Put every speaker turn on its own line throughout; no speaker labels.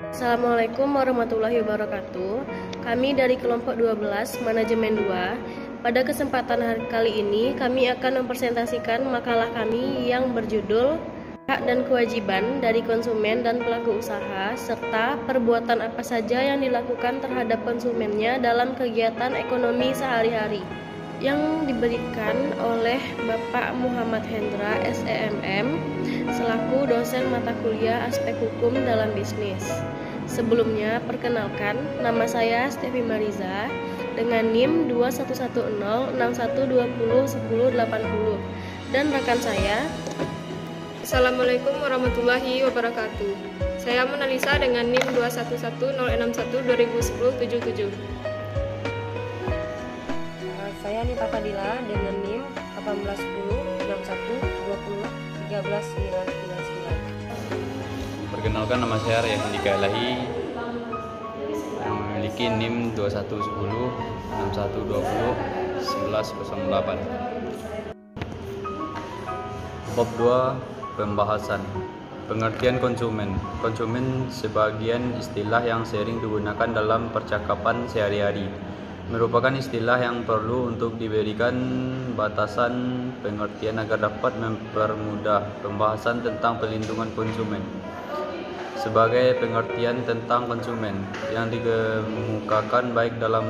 Assalamualaikum warahmatullahi wabarakatuh. Kami dari kelompok 12 Manajemen 2. Pada kesempatan kali ini kami akan mempresentasikan makalah kami yang berjudul Hak dan Kewajiban dari Konsumen dan Pelaku Usaha serta perbuatan apa saja yang dilakukan terhadap konsumennya dalam kegiatan ekonomi sehari-hari, yang diberikan oleh Bapak Muhammad Hendra SEMM selaku dosen mata kuliah aspek hukum dalam bisnis. Sebelumnya, perkenalkan, nama saya Stevi Mariza dengan NIM 211061201080 dan rekan saya.
Assalamualaikum warahmatullahi wabarakatuh. Saya Monalisa dengan NIM 211061201077.
Saya Nita Fadila dengan NIM 181061131999.
Perkenalkan, nama saya Ryan Andika Elahi yang memiliki NIM 211061201108. Bab 2, pembahasan. Pengertian konsumen. Konsumen sebagian istilah yang sering digunakan dalam percakapan sehari-hari. Merupakan istilah yang perlu untuk diberikan batasan pengertian agar dapat mempermudah pembahasan tentang pelindungan konsumen. Sebagai pengertian tentang konsumen yang dikemukakan baik dalam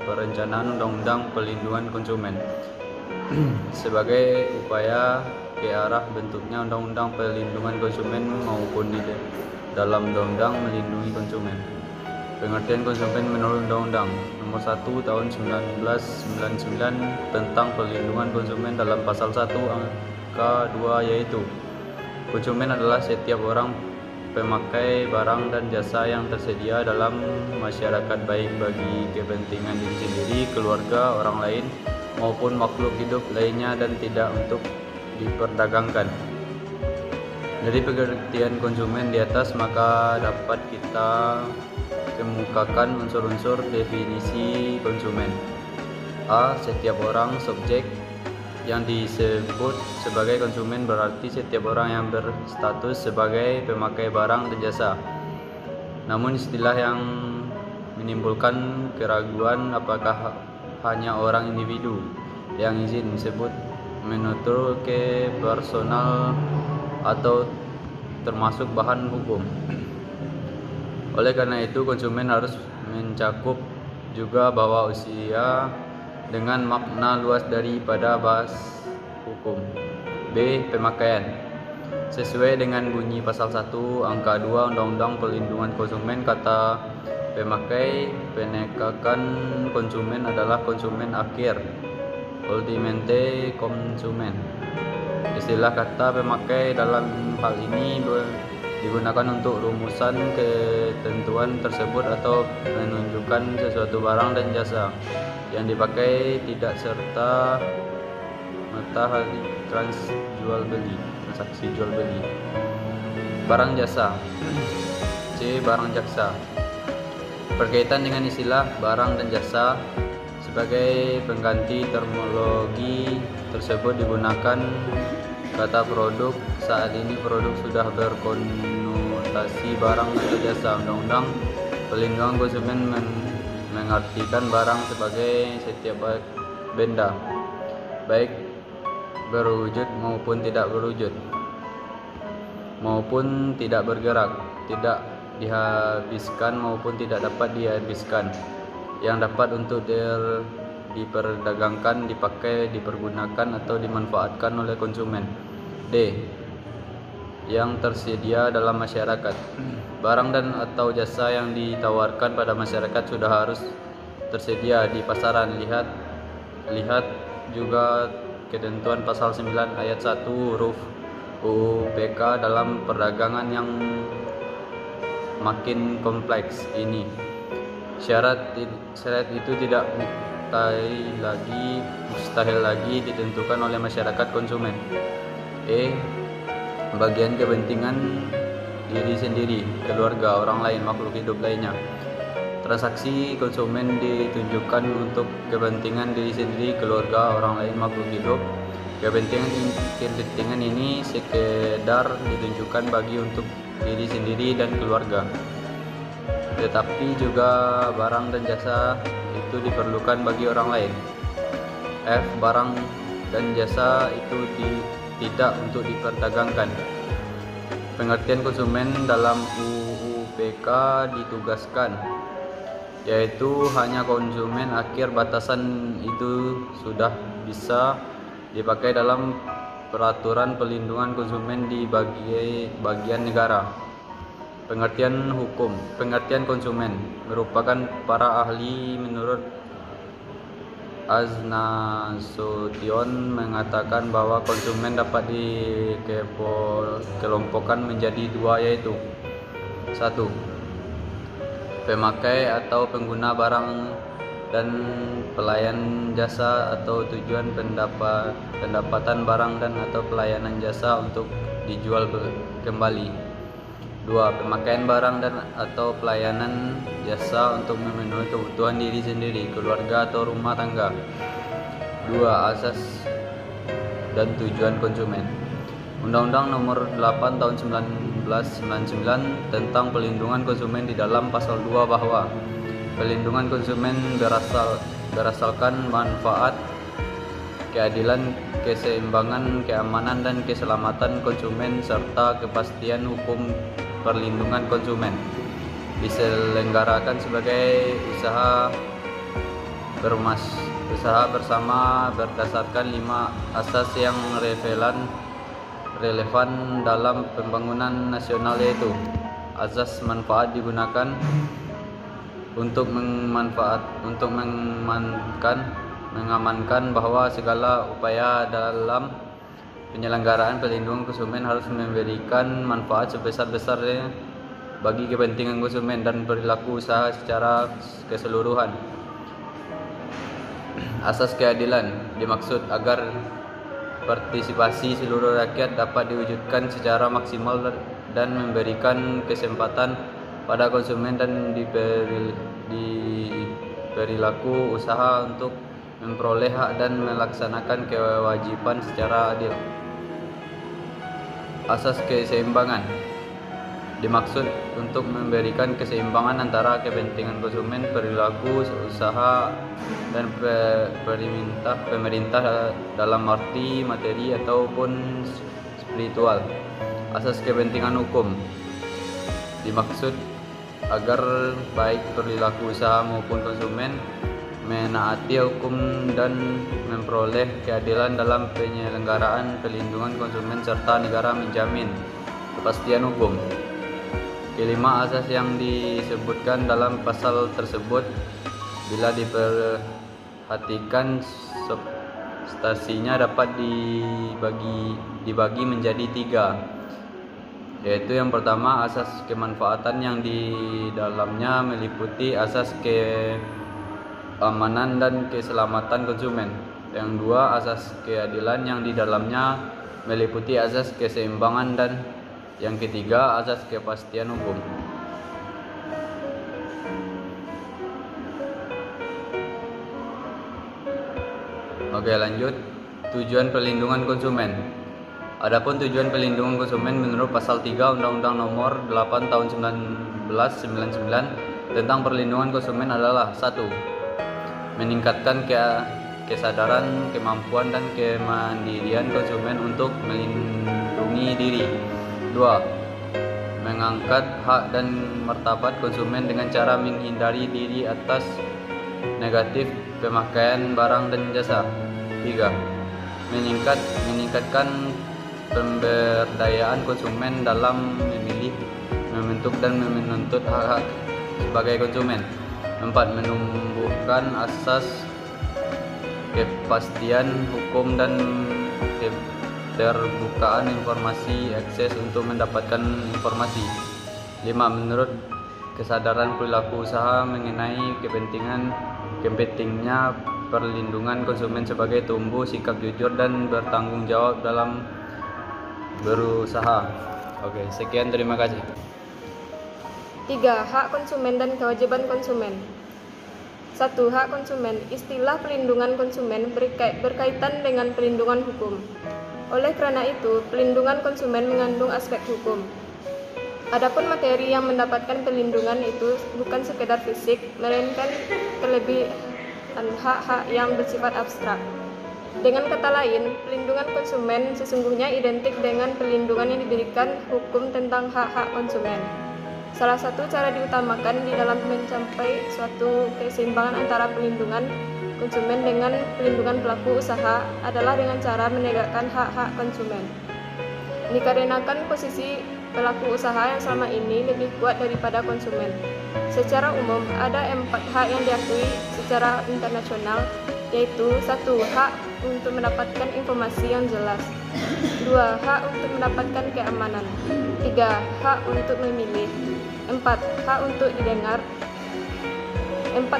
perencanaan Undang-Undang Pelindungan Konsumen sebagai upaya ke arah bentuknya Undang-Undang Pelindungan Konsumen maupun di dalam Undang-Undang Melindungi Konsumen. Pengertian konsumen menurut Undang-Undang Nomor 1 Tahun 1999 tentang Pelindungan Konsumen dalam Pasal 1 Angka 2 yaitu konsumen adalah setiap orang pemakai barang dan jasa yang tersedia dalam masyarakat baik bagi kepentingan diri sendiri, keluarga, orang lain maupun makhluk hidup lainnya dan tidak untuk diperdagangkan. Dari pengertian konsumen di atas maka dapat kita kemukakan unsur-unsur definisi konsumen. A. Setiap orang subjek yang disebut sebagai konsumen berarti setiap orang yang berstatus sebagai pemakai barang dan jasa. Namun istilah yang menimbulkan keraguan apakah hanya orang individu yang izin disebut menurut ke personal atau termasuk bahan hukum. Oleh karena itu, konsumen harus mencakup juga bahwa usia dengan makna luas daripada bahas hukum. B. Pemakaian. Sesuai dengan bunyi pasal 1 angka 2 Undang-Undang Pelindungan Konsumen, kata pemakai penegakan konsumen adalah konsumen akhir, ultimate konsumen. Istilah kata pemakai dalam hal ini digunakan untuk rumusan ketentuan tersebut atau menunjukkan sesuatu barang dan jasa yang dipakai tidak serta matahari transaksi jual beli. Barang jasa. C. Barang jaksa. Berkaitan dengan istilah barang dan jasa sebagai pengganti terminologi tersebut digunakan kata produk. Saat ini produk sudah berkonotasi barang atau jasa. Undang-Undang Pelindungan Konsumen mengartikan barang sebagai setiap benda, baik berwujud maupun tidak berwujud, maupun tidak bergerak, tidak dihabiskan maupun tidak dapat dihabiskan, yang dapat untuk diperdagangkan, dipakai, dipergunakan atau dimanfaatkan oleh konsumen. D. Yang tersedia dalam masyarakat. Barang dan atau jasa yang ditawarkan pada masyarakat sudah harus tersedia di pasaran. Lihat juga ketentuan pasal 9 ayat 1 huruf UU PK dalam perdagangan yang makin kompleks ini. Syarat itu tidak mustahil lagi ditentukan oleh masyarakat konsumen. E. Bagian kepentingan diri sendiri, keluarga, orang lain, makhluk hidup lainnya. Transaksi konsumen ditunjukkan untuk kepentingan diri sendiri, keluarga, orang lain, makhluk hidup. Kepentingan ini sekedar ditunjukkan bagi untuk diri sendiri dan keluarga. tetapi juga barang dan jasa itu diperlukan bagi orang lain. F. Barang dan jasa itu tidak untuk diperdagangkan. Pengertian konsumen dalam UU PK ditugaskan, yaitu hanya konsumen akhir. Batasan itu sudah bisa dipakai dalam peraturan pelindungan konsumen di bagian negara. Pengertian hukum. Pengertian konsumen merupakan para ahli menurut Aznasution mengatakan bahwa konsumen dapat dikelompokkan menjadi dua, yaitu 1. Pemakai atau pengguna barang dan pelayan jasa atau tujuan pendapatan barang dan atau pelayanan jasa untuk dijual kembali. 2. Pemakaian barang dan atau pelayanan jasa untuk memenuhi kebutuhan diri sendiri, keluarga atau rumah tangga. 2. Asas dan tujuan konsumen. Undang-Undang Nomor 8 Tahun 1999 tentang Pelindungan Konsumen di dalam Pasal 2 bahwa pelindungan konsumen berasalkan manfaat, keadilan, keseimbangan, keamanan, dan keselamatan konsumen serta kepastian hukum. Perlindungan konsumen diselenggarakan sebagai usaha bersama berdasarkan 5 asas yang relevan dalam pembangunan nasional, yaitu asas manfaat digunakan untuk mengamankan bahwa segala upaya dalam penyelenggaraan pelindungan konsumen harus memberikan manfaat sebesar-besarnya bagi kepentingan konsumen dan perilaku usaha secara keseluruhan. Asas keadilan dimaksud agar partisipasi seluruh rakyat dapat diwujudkan secara maksimal dan memberikan kesempatan pada konsumen dan perilaku usaha untuk memperoleh hak dan melaksanakan kewajiban secara adil. Asas keseimbangan dimaksud untuk memberikan keseimbangan antara kepentingan konsumen, perilaku usaha, dan pemerintah dalam arti materi ataupun spiritual. Asas kepentingan hukum dimaksud agar baik perilaku usaha maupun konsumen menaati hukum dan memperoleh keadilan dalam penyelenggaraan pelindungan konsumen serta negara menjamin kepastian hukum. Kelima, asas yang disebutkan dalam pasal tersebut bila diperhatikan substansinya dapat dibagi menjadi 3, yaitu yang pertama asas kemanfaatan yang di dalamnya meliputi asas keamanan dan keselamatan konsumen. Yang 2, asas keadilan yang di dalamnya meliputi asas keseimbangan, dan yang ketiga asas kepastian hukum. Oke, lanjut. Tujuan pelindungan konsumen. Adapun tujuan pelindungan konsumen menurut pasal 3 Undang-Undang Nomor 8 Tahun 1999 tentang perlindungan konsumen adalah 1. Meningkatkan kesadaran, kemampuan, dan kemandirian konsumen untuk melindungi diri. 2. Mengangkat hak dan martabat konsumen dengan cara menghindari diri atas negatif pemakaian barang dan jasa. 3. Meningkatkan pemberdayaan konsumen dalam memilih, membentuk, dan menuntut hak-hak sebagai konsumen. 4. Menumbuhkan asas kepastian hukum dan keterbukaan informasi, akses untuk mendapatkan informasi. 5. Menurut kesadaran perilaku usaha mengenai pentingnya perlindungan konsumen sebagai tumbuh sikap jujur dan bertanggung jawab dalam berusaha. Oke, sekian, terima kasih.
3. Hak konsumen dan kewajiban konsumen. 1. Hak konsumen. Istilah pelindungan konsumen berkaitan dengan pelindungan hukum. Oleh karena itu, pelindungan konsumen mengandung aspek hukum. Adapun materi yang mendapatkan perlindungan itu bukan sekedar fisik, melainkan kelebihan hak-hak yang bersifat abstrak. Dengan kata lain, perlindungan konsumen sesungguhnya identik dengan perlindungan yang diberikan hukum tentang hak-hak konsumen. Salah satu cara diutamakan di dalam mencapai suatu keseimbangan antara perlindungan konsumen dengan perlindungan pelaku usaha adalah dengan cara menegakkan hak-hak konsumen. Dikarenakan posisi pelaku usaha yang selama ini lebih kuat daripada konsumen. Secara umum, ada 4 hak yang diakui secara internasional, yaitu 1. Hak untuk mendapatkan informasi yang jelas. 2. Hak untuk mendapatkan keamanan. 3. Hak untuk memilih. 4. Hak untuk didengar. 4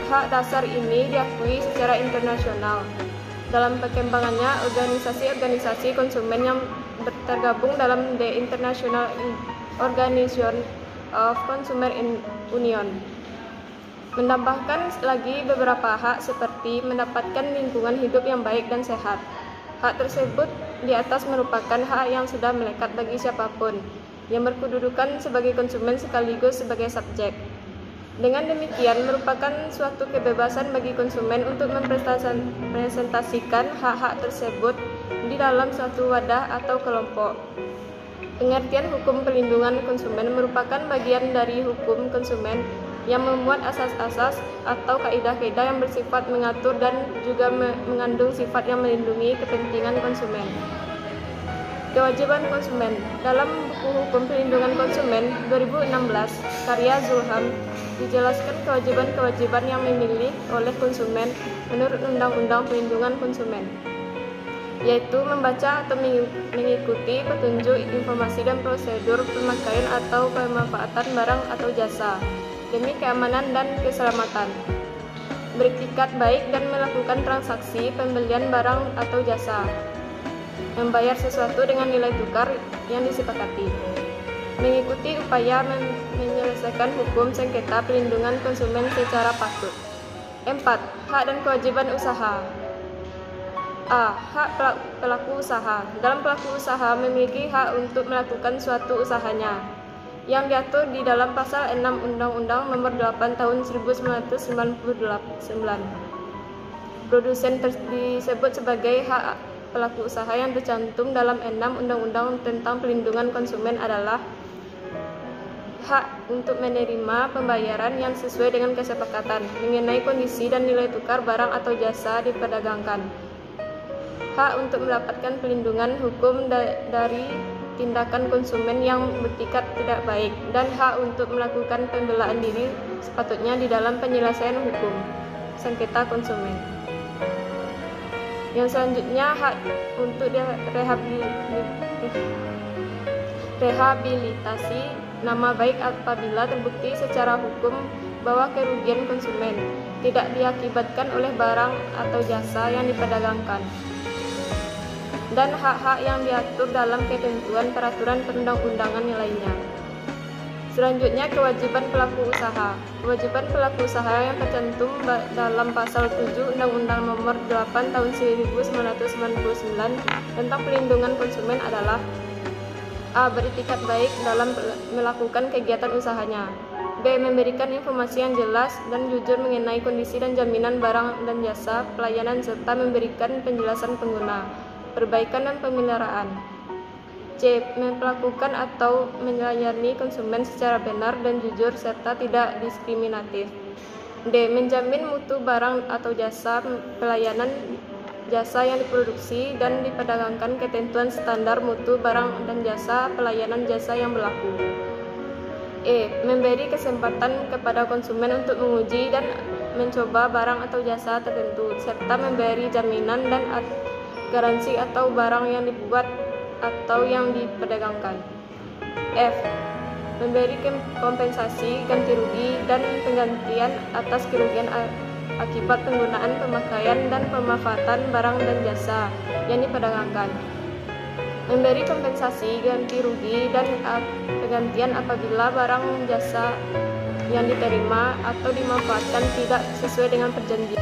hak dasar ini diakui secara internasional. Dalam perkembangannya, organisasi-organisasi konsumen yang tergabung dalam The International Organization of Consumer Union menambahkan lagi beberapa hak seperti mendapatkan lingkungan hidup yang baik dan sehat. Hak tersebut di atas merupakan hak yang sudah melekat bagi siapapun yang berkedudukan sebagai konsumen sekaligus sebagai subjek. Dengan demikian merupakan suatu kebebasan bagi konsumen untuk mempresentasikan hak-hak tersebut di dalam suatu wadah atau kelompok. Pengertian hukum perlindungan konsumen merupakan bagian dari hukum konsumen yang memuat asas-asas atau kaidah-kaidah yang bersifat mengatur dan juga mengandung sifat yang melindungi kepentingan konsumen. Kewajiban konsumen. Dalam buku Hukum Perlindungan Konsumen 2016, karya Zulham, dijelaskan kewajiban-kewajiban yang dimiliki oleh konsumen menurut Undang-Undang Perlindungan Konsumen, yaitu membaca atau mengikuti petunjuk, informasi dan prosedur pemakaian atau pemanfaatan barang atau jasa demi keamanan dan keselamatan, beriktikat baik dan melakukan transaksi pembelian barang atau jasa, membayar sesuatu dengan nilai tukar yang disepakati, mengikuti upaya menyelesaikan hukum sengketa perlindungan konsumen secara patut. 4. Hak dan kewajiban usaha. A. Hak pelaku usaha. Dalam pelaku usaha memiliki hak untuk melakukan suatu usahanya yang diatur di dalam pasal 6 Undang-Undang Nomor 8 Tahun 1999. Produsen disebut sebagai hak pelaku usaha yang tercantum dalam 6 Undang-Undang tentang Perlindungan Konsumen adalah hak untuk menerima pembayaran yang sesuai dengan kesepakatan mengenai kondisi dan nilai tukar barang atau jasa diperdagangkan, hak untuk mendapatkan perlindungan hukum dari tindakan konsumen yang bertikad tidak baik, dan hak untuk melakukan pembelaan diri sepatutnya di dalam penyelesaian hukum sengketa konsumen. Yang selanjutnya, hak untuk rehabilitasi nama baik apabila terbukti secara hukum bahwa kerugian konsumen tidak diakibatkan oleh barang atau jasa yang diperdagangkan, dan hak-hak yang diatur dalam ketentuan peraturan perundang-undangan lainnya. Selanjutnya, kewajiban pelaku usaha. Kewajiban pelaku usaha yang tercantum dalam pasal 7 Undang-Undang Nomor 8 Tahun 1999 tentang Perlindungan Konsumen adalah: A. Beritikat baik dalam melakukan kegiatan usahanya. B. Memberikan informasi yang jelas dan jujur mengenai kondisi dan jaminan barang dan jasa pelayanan serta memberikan penjelasan pengguna, perbaikan dan pemeliharaan. C. Melakukan atau melayani konsumen secara benar dan jujur serta tidak diskriminatif. D. Menjamin mutu barang atau jasa pelayanan jasa yang diproduksi dan diperdagangkan ketentuan standar mutu barang dan jasa pelayanan jasa yang berlaku. E. Memberi kesempatan kepada konsumen untuk menguji dan mencoba barang atau jasa tertentu serta memberi jaminan dan garansi atau barang yang dibuat atau yang diperdagangkan. F. Memberi kompensasi, ganti rugi, dan penggantian atas kerugian akibat penggunaan, pemakaian, dan pemanfaatan barang dan jasa yang diperdagangkan. Memberi kompensasi, ganti rugi, dan penggantian apabila barang jasa yang diterima atau dimanfaatkan tidak sesuai dengan perjanjian.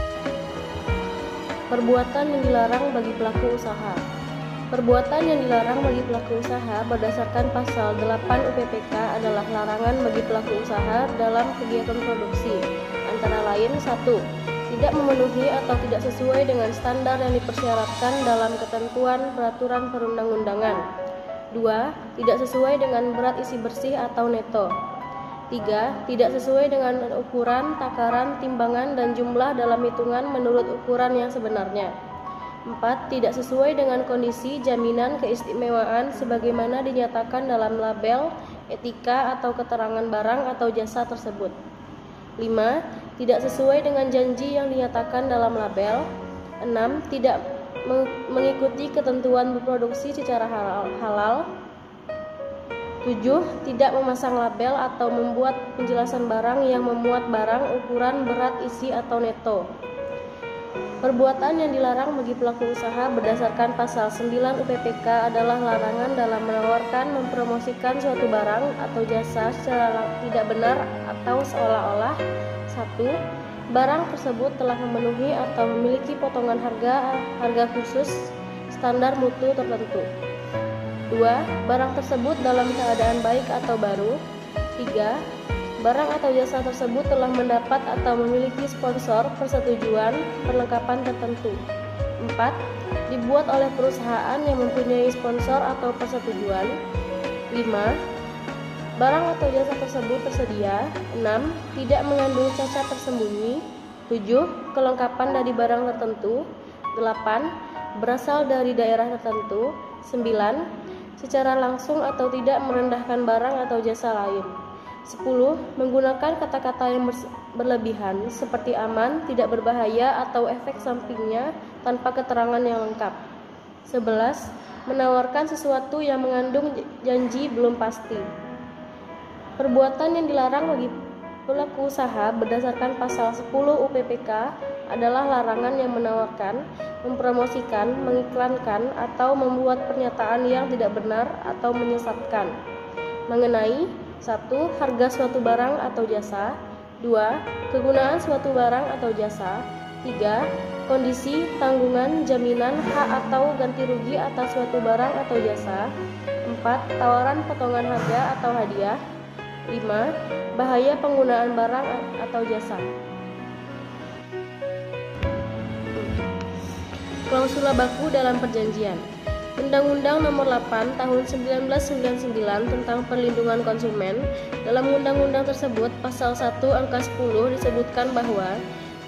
Perbuatan yang dilarang bagi pelaku usaha. Perbuatan yang dilarang bagi pelaku usaha berdasarkan pasal 8 UPPK adalah larangan bagi pelaku usaha dalam kegiatan produksi, antara lain 1. Tidak memenuhi atau tidak sesuai dengan standar yang dipersyaratkan dalam ketentuan peraturan perundang-undangan. 2. Tidak sesuai dengan berat isi bersih atau neto. 3. Tidak sesuai dengan ukuran, takaran, timbangan, dan jumlah dalam hitungan menurut ukuran yang sebenarnya. 4. Tidak sesuai dengan kondisi, jaminan, keistimewaan sebagaimana dinyatakan dalam label, etika, atau keterangan barang atau jasa tersebut. 5. Tidak sesuai dengan janji yang dinyatakan dalam label. 6. Tidak mengikuti ketentuan berproduksi secara halal. 7. Tidak memasang label atau membuat penjelasan barang yang memuat barang, ukuran, berat, isi, atau neto. Perbuatan yang dilarang bagi pelaku usaha berdasarkan pasal 9 UPPK adalah larangan dalam menawarkan, mempromosikan suatu barang atau jasa secara tidak benar atau seolah-olah 1. Barang tersebut telah memenuhi atau memiliki potongan harga khusus standar mutu tertentu. 2. Barang tersebut dalam keadaan baik atau baru. 3. Barang atau jasa tersebut telah mendapat atau memiliki sponsor, persetujuan, perlengkapan tertentu. 4. Dibuat oleh perusahaan yang mempunyai sponsor atau persetujuan. 5. Barang atau jasa tersebut tersedia. 6. Tidak mengandung cacat tersembunyi. 7. Kelengkapan dari barang tertentu. 8. Berasal dari daerah tertentu. 9. Secara langsung atau tidak merendahkan barang atau jasa lain. 10. Menggunakan kata-kata yang berlebihan seperti aman, tidak berbahaya, atau efek sampingnya tanpa keterangan yang lengkap. 11. Menawarkan sesuatu yang mengandung janji belum pasti. Perbuatan yang dilarang bagi pelaku usaha berdasarkan pasal 10 UPPK adalah larangan yang menawarkan, mempromosikan, mengiklankan, atau membuat pernyataan yang tidak benar atau menyesatkan mengenai 1. Harga suatu barang atau jasa. 2. Kegunaan suatu barang atau jasa. 3. Kondisi, tanggungan, jaminan, hak atau ganti rugi atas suatu barang atau jasa. 4. Tawaran potongan harga atau hadiah. 5. Bahaya penggunaan barang atau jasa. Klausula baku dalam perjanjian. Undang-Undang Nomor 8 Tahun 1999 tentang Perlindungan Konsumen. Dalam undang-undang tersebut, pasal 1 angka 10 disebutkan bahwa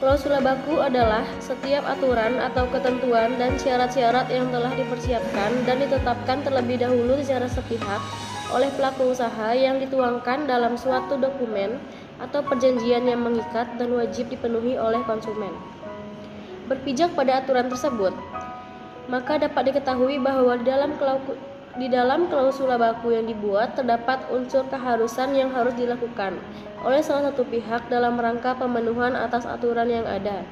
klausula baku adalah setiap aturan atau ketentuan dan syarat-syarat yang telah dipersiapkan dan ditetapkan terlebih dahulu secara sepihak oleh pelaku usaha yang dituangkan dalam suatu dokumen atau perjanjian yang mengikat dan wajib dipenuhi oleh konsumen. Berpijak pada aturan tersebut, maka dapat diketahui bahwa di dalam klausula baku yang dibuat terdapat unsur keharusan yang harus dilakukan oleh salah satu pihak dalam rangka pemenuhan atas aturan yang ada.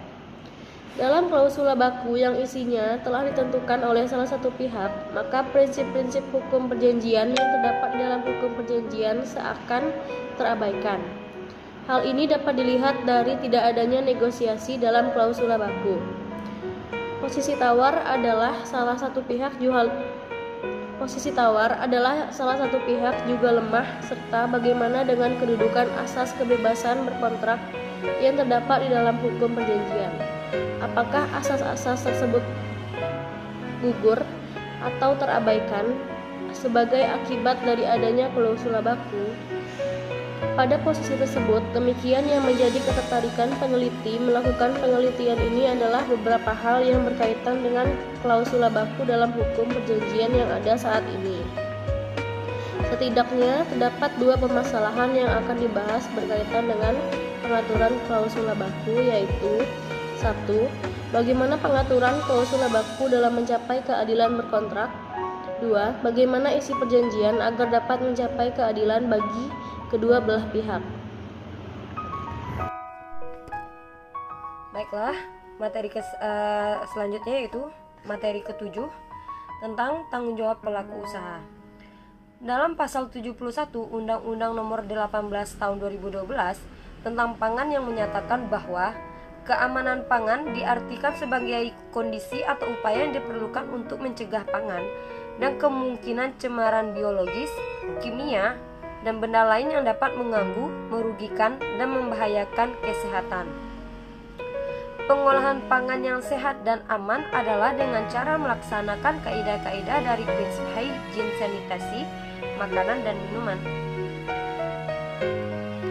Dalam klausula baku yang isinya telah ditentukan oleh salah satu pihak, maka prinsip-prinsip hukum perjanjian yang terdapat di dalam hukum perjanjian seakan terabaikan. Hal ini dapat dilihat dari tidak adanya negosiasi dalam klausula baku. Posisi tawar adalah salah satu pihak juga lemah, serta bagaimana dengan kedudukan asas kebebasan berkontrak yang terdapat di dalam hukum perjanjian. Apakah asas-asas tersebut gugur atau terabaikan sebagai akibat dari adanya klausula baku? Pada posisi tersebut, demikian yang menjadi ketertarikan peneliti melakukan penelitian ini adalah beberapa hal yang berkaitan dengan klausula baku dalam hukum perjanjian yang ada saat ini. Setidaknya terdapat dua permasalahan yang akan dibahas berkaitan dengan pengaturan klausula baku, yaitu 1. Bagaimana pengaturan klausula baku dalam mencapai keadilan berkontrak. 2. Bagaimana isi perjanjian agar dapat mencapai keadilan bagi kedua belah pihak.
Baiklah, materi selanjutnya yaitu materi ke-7 tentang tanggung jawab pelaku usaha. Dalam pasal 71 Undang-Undang Nomor 18 Tahun 2012 tentang pangan yang menyatakan bahwa keamanan pangan diartikan sebagai kondisi atau upaya yang diperlukan untuk mencegah pangan dan kemungkinan cemaran biologis, kimia, dan benda lain yang dapat mengganggu, merugikan, dan membahayakan kesehatan. Pengolahan pangan yang sehat dan aman adalah dengan cara melaksanakan kaidah-kaidah dari prinsip hygiene sanitasi, makanan dan minuman.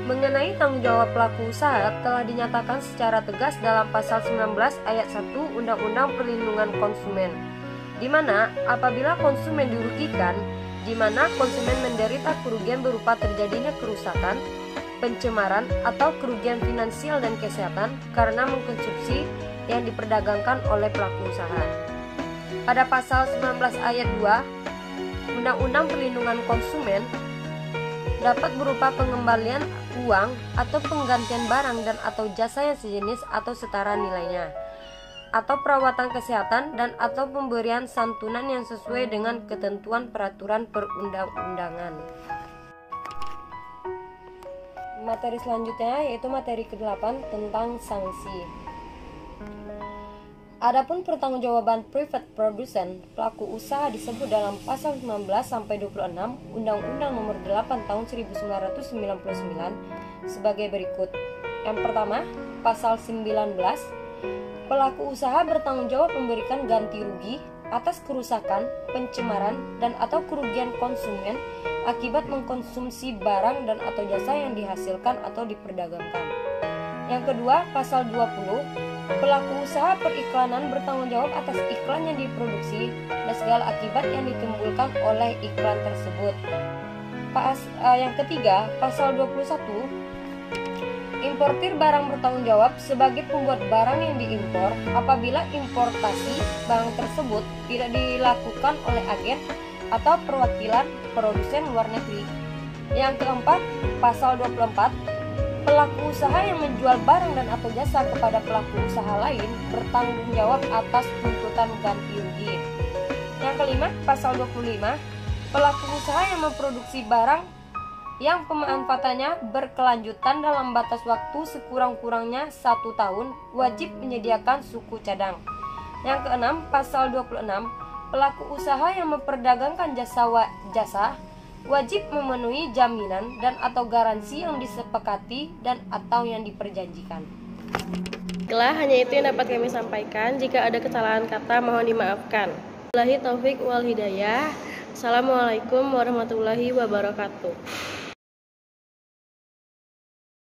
Mengenai tanggung jawab pelaku usaha telah dinyatakan secara tegas dalam pasal 19 ayat 1 Undang-Undang Perlindungan Konsumen, di mana apabila konsumen dirugikan, di mana konsumen menderita kerugian berupa terjadinya kerusakan, pencemaran, atau kerugian finansial dan kesehatan karena mengkonsumsi yang diperdagangkan oleh pelaku usaha. Pada pasal 19 ayat 2 Undang-Undang Perlindungan Konsumen dapat berupa pengembalian uang atau penggantian barang dan atau jasa yang sejenis atau setara nilainya, atau perawatan kesehatan dan atau pemberian santunan yang sesuai dengan ketentuan peraturan perundang-undangan. Materi selanjutnya yaitu materi ke-8 tentang sanksi. Adapun pertanggungjawaban private produsen pelaku usaha disebut dalam pasal 19 sampai 26 Undang-Undang Nomor 8 Tahun 1999 sebagai berikut. Yang pertama, pasal 19, pelaku usaha bertanggung jawab memberikan ganti rugi atas kerusakan, pencemaran, dan atau kerugian konsumen akibat mengkonsumsi barang dan atau jasa yang dihasilkan atau diperdagangkan. Yang kedua, pasal 20, pelaku usaha periklanan bertanggung jawab atas iklan yang diproduksi dan segala akibat yang ditimbulkan oleh iklan tersebut. Yang ketiga, pasal 21, importir barang bertanggung jawab sebagai pembuat barang yang diimpor apabila importasi barang tersebut tidak dilakukan oleh agen atau perwakilan produsen luar negeri. Yang keempat, pasal 24, pelaku usaha yang menjual barang dan atau jasa kepada pelaku usaha lain bertanggung jawab atas tuntutan ganti rugi. Yang kelima, pasal 25, pelaku usaha yang memproduksi barang yang pemanfaatannya berkelanjutan dalam batas waktu sekurang-kurangnya 1 tahun wajib menyediakan suku cadang. Yang keenam, pasal 26, pelaku usaha yang memperdagangkan jasa wajib memenuhi jaminan dan atau garansi yang disepakati dan atau yang diperjanjikan.
Baiklah, hanya itu yang dapat kami sampaikan. Jika ada kesalahan kata mohon dimaafkan. Wabillahi taufik wal hidayah. Assalamualaikum warahmatullahi wabarakatuh.